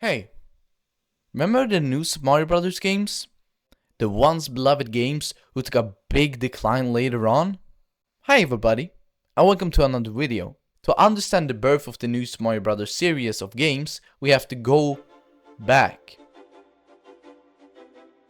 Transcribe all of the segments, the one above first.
Hey, remember the new Super Mario Brothers games? The once beloved games who took a big decline later on? Hi everybody, and welcome to another video. To understand the birth of the new Super Mario Brothers series of games, we have to go back.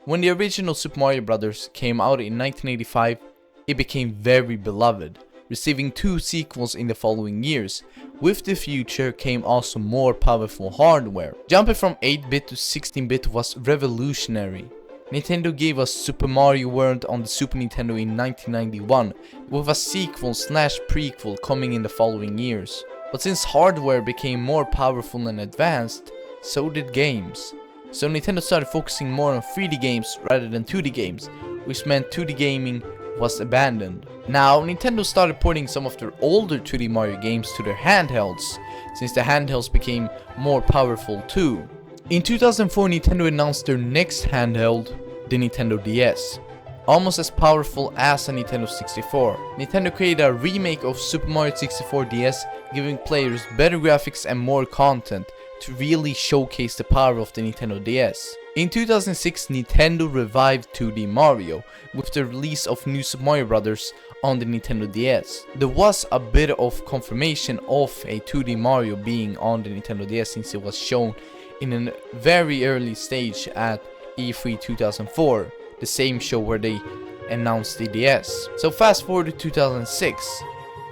When the original Super Mario Brothers came out in 1985, it became very beloved, receiving 2 sequels in the following years. With the future came also more powerful hardware. Jumping from 8-bit to 16-bit was revolutionary. Nintendo gave us Super Mario World on the Super Nintendo in 1991, with a sequel/prequel coming in the following years. But since hardware became more powerful and advanced, so did games. So Nintendo started focusing more on 3D games rather than 2D games, which meant 2D gaming was abandoned. Now, Nintendo started porting some of their older 2D Mario games to their handhelds, since the handhelds became more powerful too. In 2004, Nintendo announced their next handheld, the Nintendo DS. Almost as powerful as a Nintendo 64. Nintendo created a remake of Super Mario 64 DS, giving players better graphics and more content to really showcase the power of the Nintendo DS. In 2006, Nintendo revived 2D Mario with the release of New Super Mario Bros. On the Nintendo DS. There was a bit of confirmation of a 2D Mario being on the Nintendo DS since it was shown in a very early stage at E3 2004, the same show where they announced the DS. So fast forward to 2006,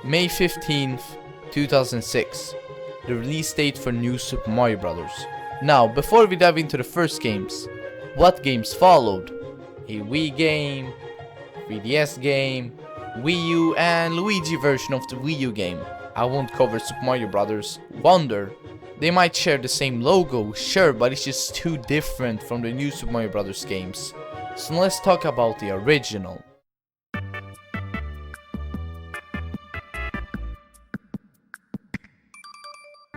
May 15th, 2006, the release date for New Super Mario Bros. Now, before we dive into the first games, what games followed? A Wii game, 3DS game, Wii U and Luigi version of the Wii U game. I won't cover Super Mario Bros. Wonder. They might share the same logo, sure, but it's just too different from the new Super Mario Bros. Games. So let's talk about the original.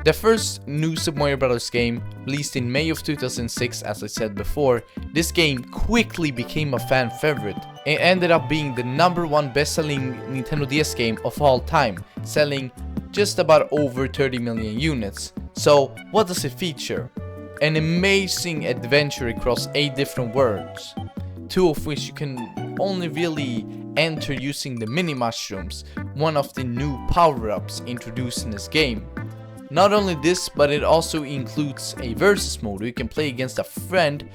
The first new Super Mario Bros. Game, released in May of 2006 as I said before, this game quickly became a fan favorite. It ended up being the #1 best-selling Nintendo DS game of all time, selling just about over 30 million units. So what does it feature? An amazing adventure across 8 different worlds, 2 of which you can only really enter using the mini mushrooms, one of the new power-ups introduced in this game. Not only this, but it also includes a versus mode where you can play against a friend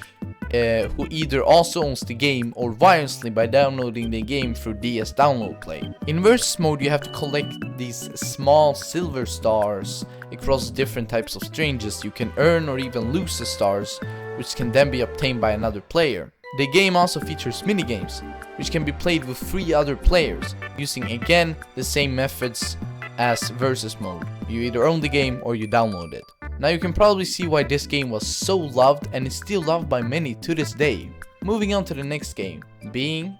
who either also owns the game or wirelessly by downloading the game through DS Download Play. In versus mode, you have to collect these small silver stars across different types of stages. You can earn or even lose the stars, which can then be obtained by another player. The game also features minigames, which can be played with 3 other players, using again the same methods as versus mode. You either own the game or you download it. Now you can probably see why this game was so loved and is still loved by many to this day. Moving on to the next game, being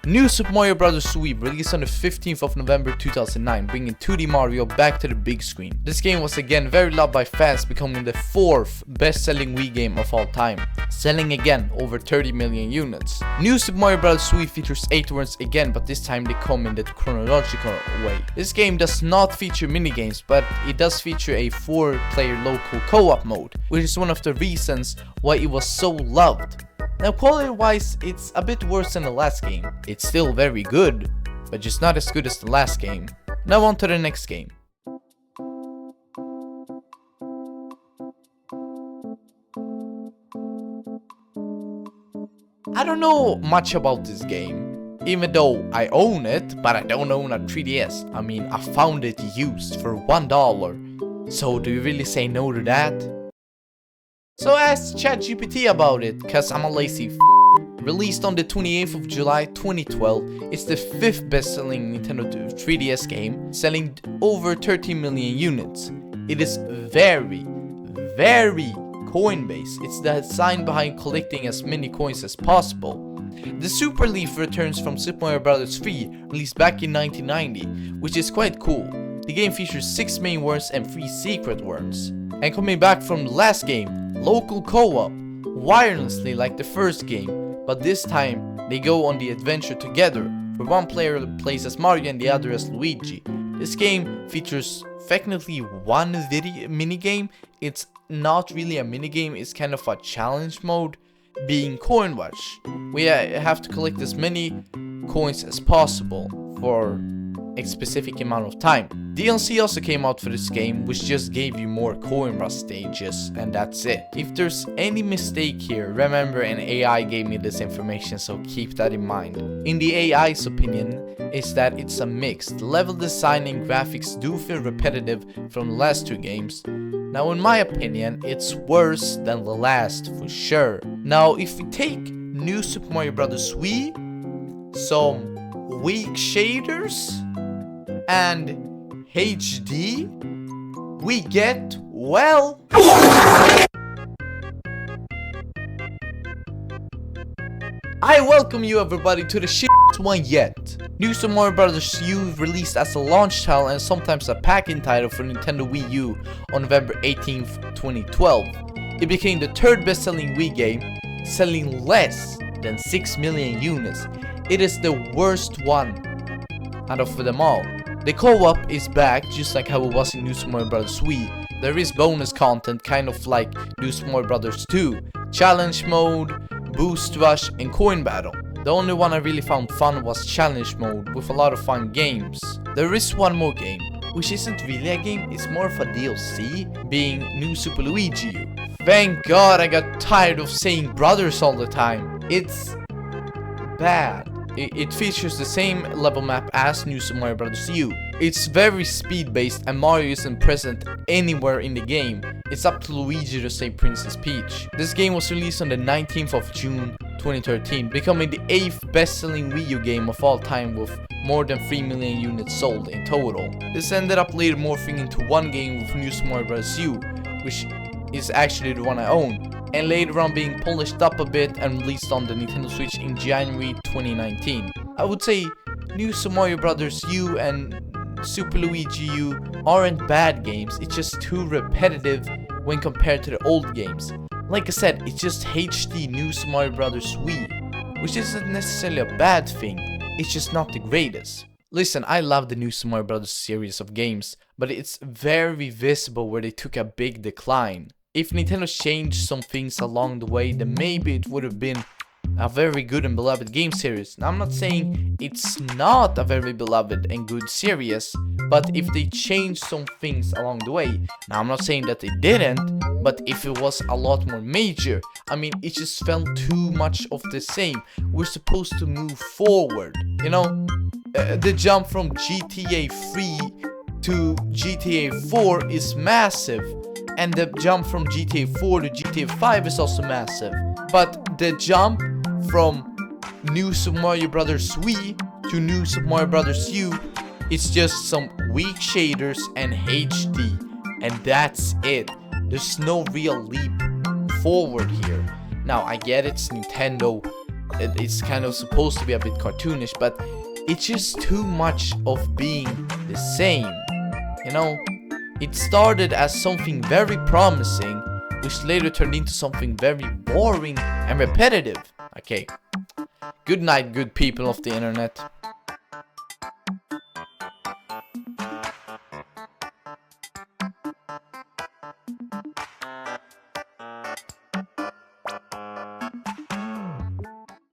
New Super Mario Bros. Wii, released on the 15th of November 2009, bringing 2D Mario back to the big screen. This game was again very loved by fans, becoming the 4th best-selling Wii game of all time, selling again over 30 million units. New Super Mario Bros. Wii features 8 worlds again, but this time they come in the chronological way. This game does not feature minigames, but it does feature a 4-player local co-op mode, which is one of the reasons why it was so loved. Now, quality wise, it's a bit worse than the last game. It's still very good, but just not as good as the last game. Now on to the next game. I don't know much about this game, even though I own it, but I don't own a 3DS. I mean, I found it used for $1. So do you really say no to that? So ask ChatGPT about it, cause I'm a lazy f***. Released on the 28th of July 2012, it's the 5th best-selling Nintendo 3DS game, selling over 13 million units. It is very coin-based. It's the design behind collecting as many coins as possible. The Super Leaf returns from Super Mario Bros. 3, released back in 1990, which is quite cool. The game features 6 main worlds and 3 secret worlds. And coming back from the last game, local co-op, wirelessly like the first game, but this time they go on the adventure together where one player plays as Mario and the other as Luigi. This game features technically one minigame. It's not really a minigame, it's kind of a challenge mode, being coin rush. We have to collect as many coins as possible for a specific amount of time. DLC also came out for this game, which just gave you more coin rush stages, and that's it. If there's any mistake here, remember an AI gave me this information, so keep that in mind. In the AI's opinion is that it's a mix. The level design and graphics do feel repetitive from the last two games. Now in my opinion, it's worse than the last for sure. Now if we take New Super Mario Bros. Wii, some weak shaders, and HD, we get, well, I welcome you everybody to the shittiest one yet. New Super Mario Bros. U released as a launch title and sometimes a pack-in title for Nintendo Wii U on November 18th, 2012. It became the third best-selling Wii game, selling less than 6 million units. It is the worst one out of them all. The co-op is back, just like how it was in New Super Mario Bros. Wii. There is bonus content, kind of like New Super Mario Bros. 2, challenge mode, boost rush, and coin battle. The only one I really found fun was challenge mode, with a lot of fun games. There is one more game, which isn't really a game, it's more of a DLC, being New Super Luigi U. Thank God I got tired of saying brothers all the time. It's bad. It features the same level map as New Super Mario Bros. U. It's very speed based and Mario isn't present anywhere in the game. It's up to Luigi to save Princess Peach. This game was released on the 19th of June 2013, becoming the 8th best-selling Wii U game of all time with more than 3 million units sold in total. This ended up later morphing into one game with New Super Mario Bros. U, which is actually the one I own, and later on being polished up a bit and released on the Nintendo Switch in January 2019. I would say New Super Mario Bros. U and Super Luigi U aren't bad games, it's just too repetitive when compared to the old games. Like I said, it's just HD New Super Mario Bros. Wii, which isn't necessarily a bad thing, it's just not the greatest. Listen, I love the New Super Mario Bros. Series of games, but it's very visible where they took a big decline. If Nintendo changed some things along the way, then maybe it would have been a very good and beloved game series. Now I'm not saying it's not a very beloved and good series, but if they changed some things along the way, now I'm not saying that they didn't, but if it was a lot more major, I mean, it just felt too much of the same. We're supposed to move forward, you know? The jump from GTA 3 to GTA 4 is massive, and the jump from GTA 4 to GTA 5 is also massive. But the jump from New Super Mario Bros. Wii to New Super Mario Bros. U, it's just some weak shaders and HD, and that's it. There's no real leap forward here. Now I get it's Nintendo, it's kind of supposed to be a bit cartoonish, but it's just too much of being the same, you know? It started as something very promising, which later turned into something very boring and repetitive. Okay. Good night, good people of the internet.